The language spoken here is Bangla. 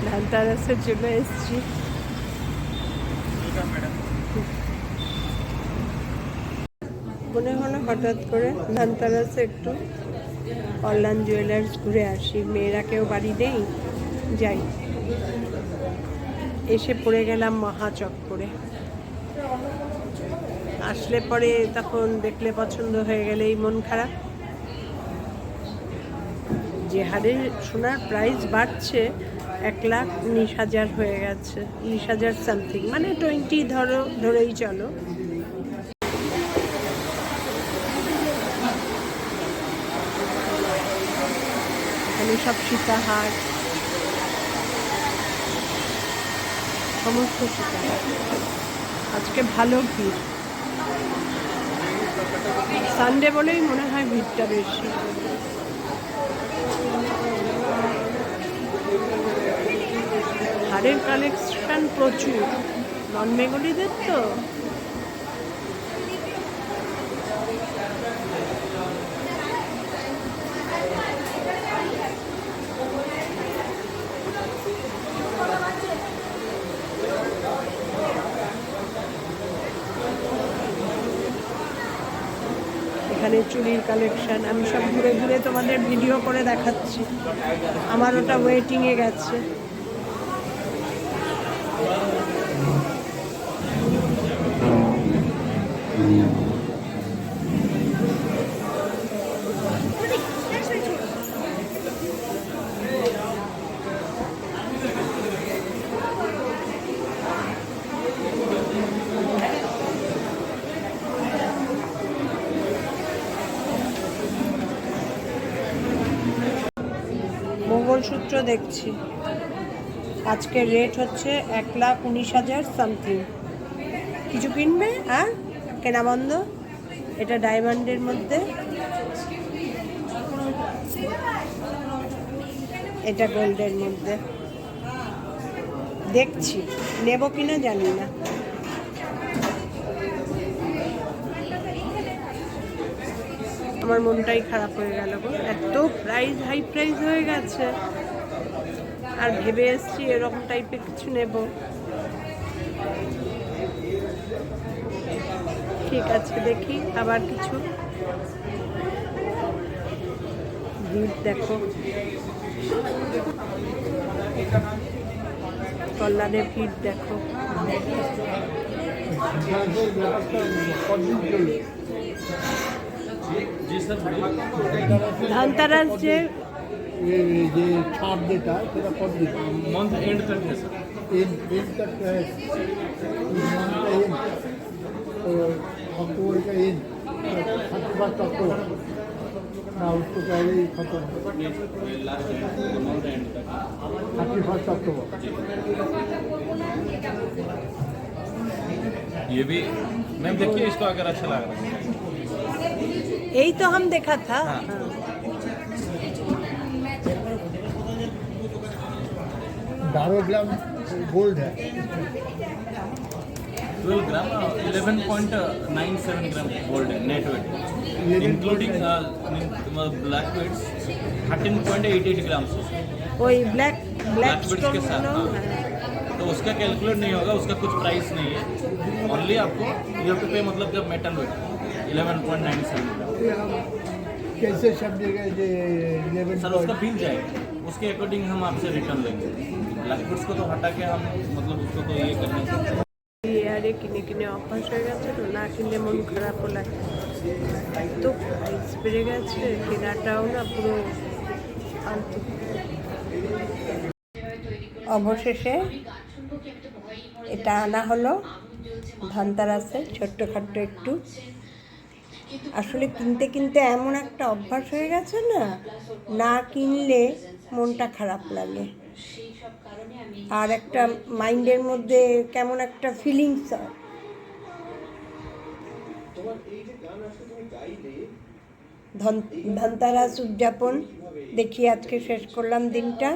ধনতেরাসের জন্য এসছি। মনে হলো হঠাৎ করে ধনতেরাসে একটু কল্যাণ জুয়েলার্স ঘুরে আসি, মেয়েরাকেও বাড়ি নেই, যাই। এসে পড়ে গেলাম মহাচক্করে। আসলে পরে তখন দেখলে পছন্দ হয়ে গেলেই মন খারাপ। যে হারে সোনার প্রাইস বাড়ছে, 1,19,000 হয়ে গেছে, 19,000 সামথিং, মানে 20 ধরেই চলো। এখানে সব সীতাহার, সমস্ত সীতাহার। আজকে ভালো ভিড়, সানডে বলেই মনে হয় ভিড়টা বেশি। হারের কালেকশন প্রচুর, নন বেঙ্গলিদের তো। এখানে চুড়ির কালেকশন, আমি সব ঘুরে ঘুরে তোমাদের ভিডিও করে দেখাচ্ছি। আমার ওটা ওয়েটিংয়ে গেছে। মঙ্গলসূত্র দেখছি, আজকের রেট হচ্ছে 1,19,000 সামথিং। কিছু কিনবে আর কেনা বন্ধ। এটা ডায়মন্ডের মধ্যে, এটা গোল্ডের মধ্যে। দেখছি নেব কিনা জানি না। আমার মনটাই খারাপ হয়ে গেল গো, এত প্রাইস, হাই প্রাইস হয়ে গেছে। আর ভেবে এসছি এরকম টাইপের কিছু নেব। ঠিক আছে, দেখি আবার কিছু। ভিড় দেখো, কল্যাণের ভিড় দেখো। ধনতেরাস যে ছাড় যেটা সেটা কত দিন? मंथ एंड तक है सर। एंड तक है, मंथ का एंड, अक्टूबर का एंड, 31 अक्टूबर ना, उसको पहले ही खत्म, मंथ एंड तक 31 अक्टूबर। ये भी मैम देखिए, इसको अगर अच्छा लग रहा है। यही तो हम देखा था। हाँ। हाँ। 12 ग्राम गोल्ड है, 12 ग्राम 11.97 ग्राम गोल्ड है net weight, including black weights 13.88 gram वही ब्लैक वेट्स के स्टोन साथ। हाँ। तो उसका कैलकुलेट नहीं होगा, उसका कुछ प्राइस नहीं है। ओनली आपको यू हैव टू पे, मतलब जब मेटल वेट 11.97 ग्राम। कैसे समझेगा ये 11? सर उसका बिल जाएगा, उसके अकॉर्डिंग हम आपसे रिटर्न लेंगे। ब्लैक वेट्स को तो हटा के हम, मतलब उसको तो ये करने से ইয়ারে কিনে কিনে অভ্যাস হয়ে গেছে তো, না কিনলে মন খারাপও লাগে। এত প্রাইস বেড়ে গেছে, কেনাটাও না পুরো ফালতু। অবশেষে এটা আনা হলো ধনতেরাসে, ছোট্টখাট্ট একটু। আসলে কিনতে কিনতে এমন একটা অভ্যাস হয়ে গেছে না, না কিনলে মনটা খারাপ লাগে। আর একটা মাইন্ডের মধ্যে কেমন একটা ফিলিংস হয়। ধনতেরাস উদযাপন দেখি আজকে শেষ করলাম দিনটা।